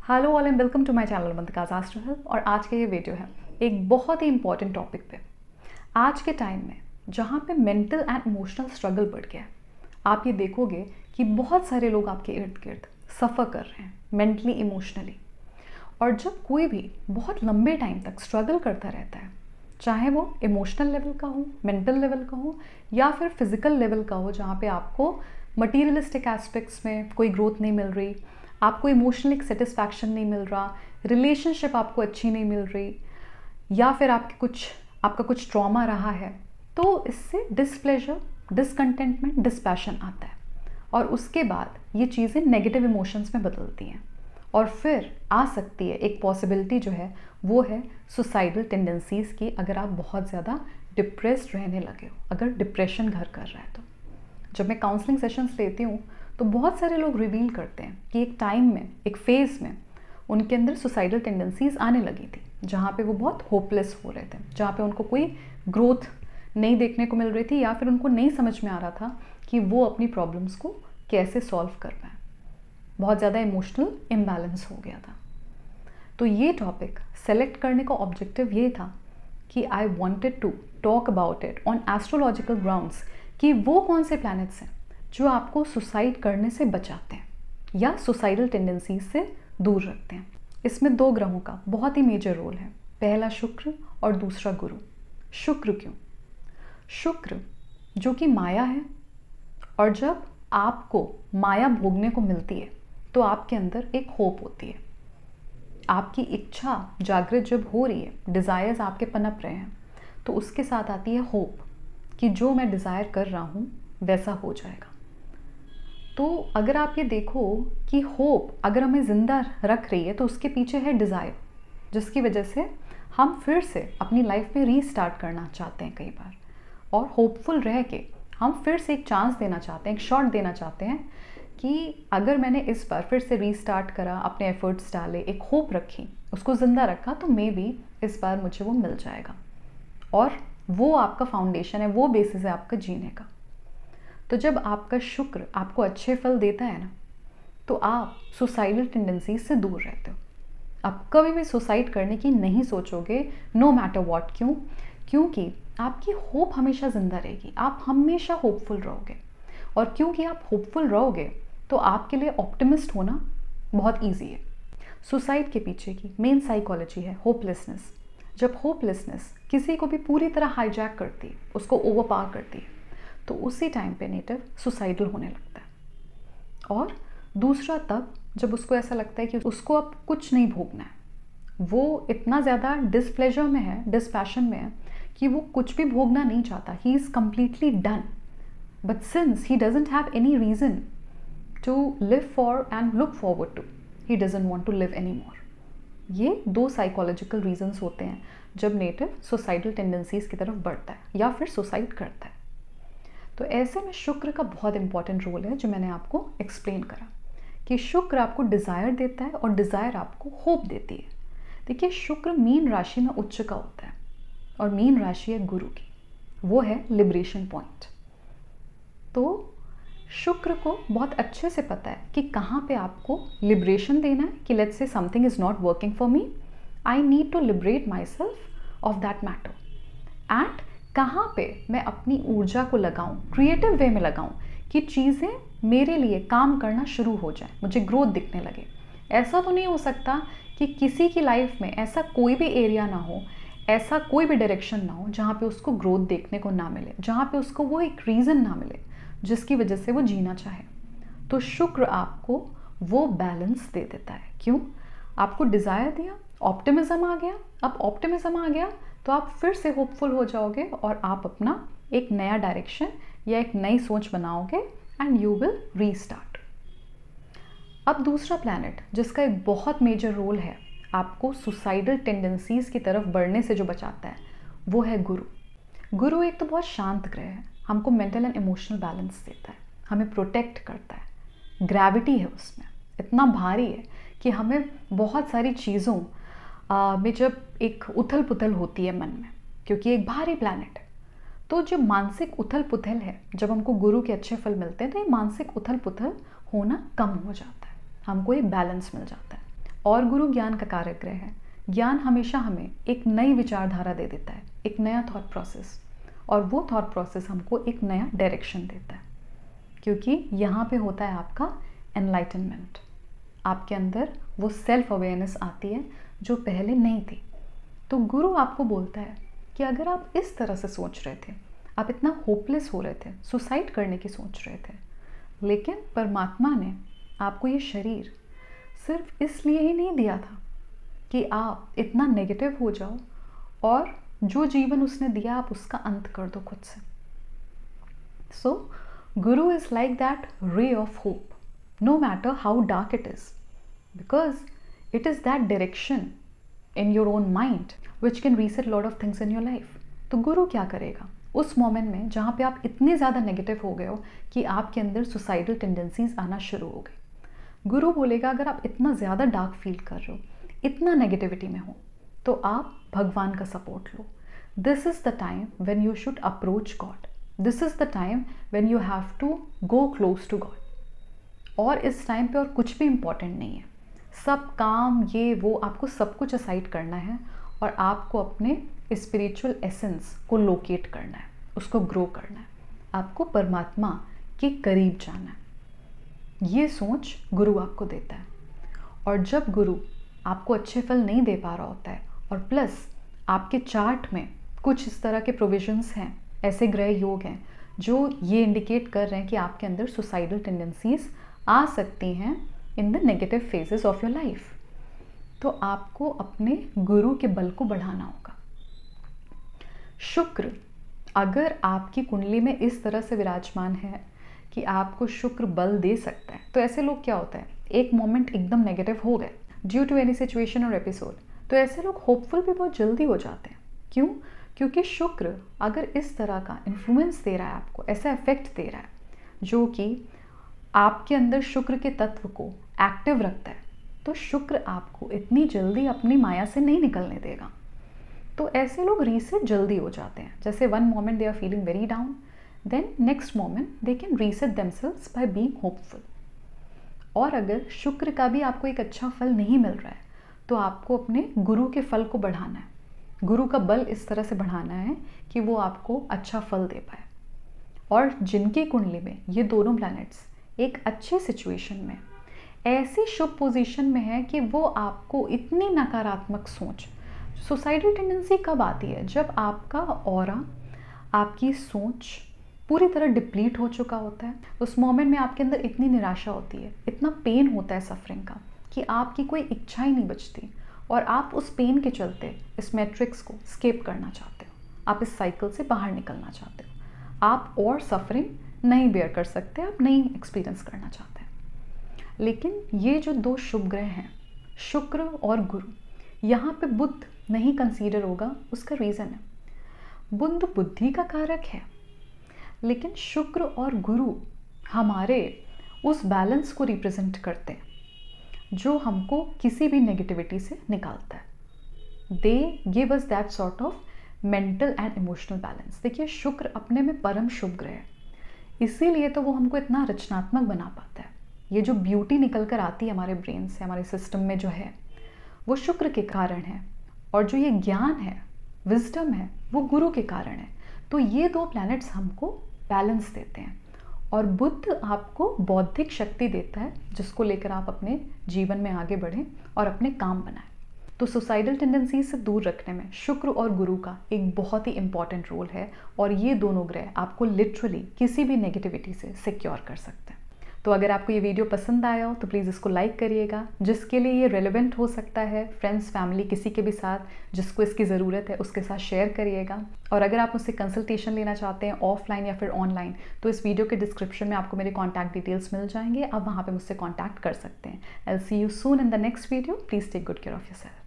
Hello all and welcome to my channel मंतकाज astro help. और आज का ये वीडियो है एक बहुत ही इंपॉर्टेंट टॉपिक पे। आज के टाइम में जहाँ पे मेंटल एंड इमोशनल स्ट्रगल बढ़ गया है, आप ये देखोगे कि बहुत सारे लोग आपके इर्द गिर्द सफ़र कर रहे हैं मेंटली इमोशनली। और जब कोई भी बहुत लंबे टाइम तक स्ट्रगल करता रहता है, चाहे वो इमोशनल लेवल का हो, मेंटल लेवल का हो या फिर फिजिकल लेवल का हो, जहाँ पे आपको मटीरियलिस्टिक एस्पेक्ट्स में कोई ग्रोथ नहीं मिल रही, आपको इमोशनली सेटिस्फैक्शन नहीं मिल रहा, रिलेशनशिप आपको अच्छी नहीं मिल रही, या फिर आपका कुछ ट्रॉमा रहा है, तो इससे डिसप्लेजर, डिसकंटेंटमेंट, डिस्पैशन आता है। और उसके बाद ये चीज़ें नेगेटिव इमोशंस में बदलती हैं और फिर आ सकती है एक पॉसिबिलिटी जो है वो है सुसाइडल टेंडेंसीज़ की। अगर आप बहुत ज़्यादा डिप्रेस्ड रहने लगे हो, अगर डिप्रेशन घर कर रहा है तो। जब मैं काउंसलिंग सेशंस लेती हूँ तो बहुत सारे लोग रिवील करते हैं कि एक टाइम में, एक फेज़ में उनके अंदर सुसाइडल टेंडेंसीज़ आने लगी थी, जहाँ पे वो बहुत होपलेस हो रहे थे, जहाँ पे उनको कोई ग्रोथ नहीं देखने को मिल रही थी, या फिर उनको नहीं समझ में आ रहा था कि वो अपनी प्रॉब्लम्स को कैसे सॉल्व कर पाएँ। बहुत ज़्यादा इमोशनल इम्बैलेंस हो गया था। तो ये टॉपिक सेलेक्ट करने का ऑब्जेक्टिव ये था कि I wanted to talk about it on astrological grounds, कि वो कौन से प्लैनेट्स हैं जो आपको सुसाइड करने से बचाते हैं या सुसाइडल टेंडेंसीज से दूर रखते हैं। इसमें दो ग्रहों का बहुत ही मेजर रोल है, पहला शुक्र और दूसरा गुरु। शुक्र क्यों? शुक्र जो कि माया है, और जब आपको माया भोगने को मिलती है तो आपके अंदर एक होप होती है। आपकी इच्छा जागृत जब हो रही है, डिज़ायर्स आपके पनप रहे हैं, तो उसके साथ आती है होप कि जो मैं डिज़ायर कर रहा हूँ वैसा हो जाएगा। तो अगर आप ये देखो कि होप अगर हमें ज़िंदा रख रही है तो उसके पीछे है डिज़ायर, जिसकी वजह से हम फिर से अपनी लाइफ में रीस्टार्ट करना चाहते हैं कई बार, और होपफुल रह के हम फिर से एक चांस देना चाहते हैं, एक शॉट देना चाहते हैं कि अगर मैंने इस बार फिर से रीस्टार्ट करा, अपने एफर्ट्स डाले, एक होप रखी, उसको ज़िंदा रखा, तो मे बी इस बार मुझे वो मिल जाएगा। और वो आपका फाउंडेशन है, वो बेसिस है आपका जीने का। तो जब आपका शुक्र आपको अच्छे फल देता है ना, तो आप सुसाइडल टेंडेंसी से दूर रहते हो। आप कभी भी सुसाइड करने की नहीं सोचोगे, नो मैटर व्हाट। क्यों? क्योंकि आपकी होप हमेशा ज़िंदा रहेगी, आप हमेशा होपफुल रहोगे। और क्योंकि आप होपफुल रहोगे तो आपके लिए ऑप्टिमिस्ट होना बहुत ईजी है। सुसाइड के पीछे की मेन साइकोलॉजी है होपलेसनेस। जब होपलेसनेस किसी को भी पूरी तरह हाईजैक करती है, उसको ओवरपावर करती है, तो उसी टाइम पे नेटिव सुसाइडल होने लगता है। और दूसरा तब जब उसको ऐसा लगता है कि उसको अब कुछ नहीं भोगना है, वो इतना ज़्यादा डिसप्लेजर में है, डिसपैशन में है कि वो कुछ भी भोगना नहीं चाहता। He is completely done, but since he doesn't have any reason to live for and look forward to, he doesn't want to live any more. ये दो साइकोलॉजिकल रीजंस होते हैं जब नेटिव सुसाइडल टेंडेंसीज की तरफ बढ़ता है या फिर सुसाइड करता है। तो ऐसे में शुक्र का बहुत इंपॉर्टेंट रोल है, जो मैंने आपको एक्सप्लेन करा कि शुक्र आपको डिज़ायर देता है और डिज़ायर आपको होप देती है। देखिए, शुक्र मीन राशि में उच्च का होता है और मीन राशि है गुरु की, वो है लिबरेशन पॉइंट। तो शुक्र को बहुत अच्छे से पता है कि कहाँ पे आपको लिबरेशन देना है, कि let's say something is not working for me, I need to liberate my self of that matter, and कहाँ पे मैं अपनी ऊर्जा को लगाऊं, क्रिएटिव वे में लगाऊं, कि चीज़ें मेरे लिए काम करना शुरू हो जाए, मुझे ग्रोथ दिखने लगे। ऐसा तो नहीं हो सकता कि किसी की लाइफ में ऐसा कोई भी एरिया ना हो, ऐसा कोई भी डायरेक्शन ना हो जहाँ पे उसको ग्रोथ देखने को ना मिले, जहाँ पे उसको वो एक रीज़न ना मिले जिसकी वजह से वो जीना चाहे। तो शुक्र आपको वो बैलेंस दे देता है। क्यों? आपको डिज़ायर दिया, ऑप्टिमिज्म आ गया। अब ऑप्टिमिज्म आ गया तो आप फिर से होपफुल हो जाओगे और आप अपना एक नया डायरेक्शन या एक नई सोच बनाओगे एंड यू विल रीस्टार्ट। अब दूसरा प्लैनेट जिसका एक बहुत मेजर रोल है आपको सुसाइडल टेंडेंसीज की तरफ बढ़ने से जो बचाता है, वो है गुरु। गुरु एक तो बहुत शांत ग्रह है, हमको मेंटल एंड इमोशनल बैलेंस देता है, हमें प्रोटेक्ट करता है। ग्रेविटी है उसमें, इतना भारी है कि हमें बहुत सारी चीज़ों में जब एक उथल पुथल होती है मन में, क्योंकि एक भारी प्लैनेट है, तो जो मानसिक उथल पुथल है, जब हमको गुरु के अच्छे फल मिलते हैं तो ये मानसिक उथल पुथल होना कम हो जाता है, हमको एक बैलेंस मिल जाता है। और गुरु ज्ञान का कारक ग्रह है। ज्ञान हमेशा हमें एक नई विचारधारा दे देता है, एक नया थॉट प्रोसेस, और वो थॉट प्रोसेस हमको एक नया डायरेक्शन देता है, क्योंकि यहाँ पे होता है आपका एनलाइटनमेंट। आपके अंदर वो सेल्फ अवेयरनेस आती है जो पहले नहीं थी। तो गुरु आपको बोलता है कि अगर आप इस तरह से सोच रहे थे, आप इतना होपलेस हो रहे थे, सुसाइड करने की सोच रहे थे, लेकिन परमात्मा ने आपको ये शरीर सिर्फ इसलिए ही नहीं दिया था कि आप इतना नेगेटिव हो जाओ और जो जीवन उसने दिया आप उसका अंत कर दो खुद से। सो गुरु is like that ray of hope, no matter how dark it is, because it is that direction in your own mind which can reset lot of things in your life. तो गुरु क्या करेगा उस मोमेंट में जहाँ पे आप इतने ज़्यादा नेगेटिव हो गए हो कि आपके अंदर सुसाइडल टेंडेंसीज आना शुरू हो गई। गुरु बोलेगा अगर आप इतना ज़्यादा डार्क फील कर रहे हो, इतना नेगेटिविटी में हो, तो आप भगवान का सपोर्ट लो। This is the time when you should approach God, this is the time when you have to go close to God. और इस टाइम पे और कुछ भी इम्पॉर्टेंट नहीं है, सब काम ये वो आपको सब कुछ असाइड करना है और आपको अपने स्पिरिचुअल एसेंस को लोकेट करना है, उसको ग्रो करना है, आपको परमात्मा के करीब जाना है। ये सोच गुरु आपको देता है। और जब गुरु आपको अच्छे फल नहीं दे पा रहा होता है और प्लस आपके चार्ट में कुछ इस तरह के प्रोविजंस हैं, ऐसे ग्रह योग हैं जो ये इंडिकेट कर रहे हैं कि आपके अंदर सुसाइडल टेंडेंसीज आ सकती हैं in the negative phases of your life, तो आपको अपने गुरु के बल को बढ़ाना होगा। शुक्र अगर आपकी कुंडली में इस तरह से विराजमान है कि आपको शुक्र बल दे सकता है, तो ऐसे लोग क्या होता है, एक मोमेंट एकदम नेगेटिव हो गए ड्यू टू एनी सिचुएशन और एपिसोड, तो ऐसे लोग होपफुल भी बहुत जल्दी हो जाते हैं। क्यों? क्योंकि शुक्र अगर इस तरह का इन्फ्लुएंस दे रहा है आपको, ऐसा इफेक्ट दे रहा है जो कि आपके अंदर शुक्र के तत्व को एक्टिव रखता है, तो शुक्र आपको इतनी जल्दी अपनी माया से नहीं निकलने देगा। तो ऐसे लोग रीसेट जल्दी हो जाते हैं। जैसे one moment they are feeling very down, then next moment they can reset themselves by being hopeful. और अगर शुक्र का भी आपको एक अच्छा फल नहीं मिल रहा है, तो आपको अपने गुरु के फल को बढ़ाना है, गुरु का बल इस तरह से बढ़ाना है कि वो आपको अच्छा फल दे पाए। और जिनकी कुंडली में ये दोनों प्लैनेट्स एक अच्छी सिचुएशन में, ऐसी शुभ पोजीशन में है कि वो आपको इतनी नकारात्मक सोच, सुसाइडल टेंडेंसी कब आती है, जब आपका ऑरा, आपकी सोच पूरी तरह डिप्लीट हो चुका होता है। उस मोमेंट में आपके अंदर इतनी निराशा होती है, इतना पेन होता है सफरिंग का कि आपकी कोई इच्छा ही नहीं बचती और आप उस पेन के चलते इस मैट्रिक्स को स्केप करना चाहते हो, आप इस साइकिल से बाहर निकलना चाहते हो, आप और सफरिंग नहीं बेयर कर सकते, आप नहीं एक्सपीरियंस करना चाहते हैं। लेकिन ये जो दो शुभ ग्रह हैं, शुक्र और गुरु, यहाँ पे बुध नहीं कंसीडर होगा। उसका रीज़न है, बुध बुद्धि का कारक है, लेकिन शुक्र और गुरु हमारे उस बैलेंस को रिप्रेजेंट करते हैं जो हमको किसी भी नेगेटिविटी से निकालता है। They give us that sort of mental and emotional balance. देखिए, शुक्र अपने में परम शुभ ग्रह है, इसीलिए तो वो हमको इतना रचनात्मक बना पाता है। ये जो ब्यूटी निकल कर आती है हमारे ब्रेन से, हमारे सिस्टम में जो है, वो शुक्र के कारण है। और जो ये ज्ञान है, विजडम है, वो गुरु के कारण है। तो ये दो प्लैनेट्स हमको बैलेंस देते हैं। और बुध आपको बौद्धिक शक्ति देता है जिसको लेकर आप अपने जीवन में आगे बढ़ें और अपने काम बनाएं। तो सुसाइडल टेंडेंसी से दूर रखने में शुक्र और गुरु का एक बहुत ही इंपॉर्टेंट रोल है, और ये दोनों ग्रह आपको लिटरली किसी भी नेगेटिविटी से सिक्योर कर सकते हैं। तो अगर आपको ये वीडियो पसंद आया हो तो प्लीज़ इसको लाइक करिएगा। जिसके लिए ये रेलेवेंट हो सकता है, फ्रेंड्स, फैमिली, किसी के भी साथ जिसको इसकी ज़रूरत है उसके साथ शेयर करिएगा। और अगर आप मुझसे कंसल्टेशन लेना चाहते हैं ऑफलाइन या फिर ऑनलाइन, तो इस वीडियो के डिस्क्रिप्शन में आपको मेरे कॉन्टैक्ट डिटेल्स मिल जाएंगे, आप वहाँ पर मुझसे कॉन्टैक्ट कर सकते हैं। I will see you soon in the next video. Please take good care of yourself.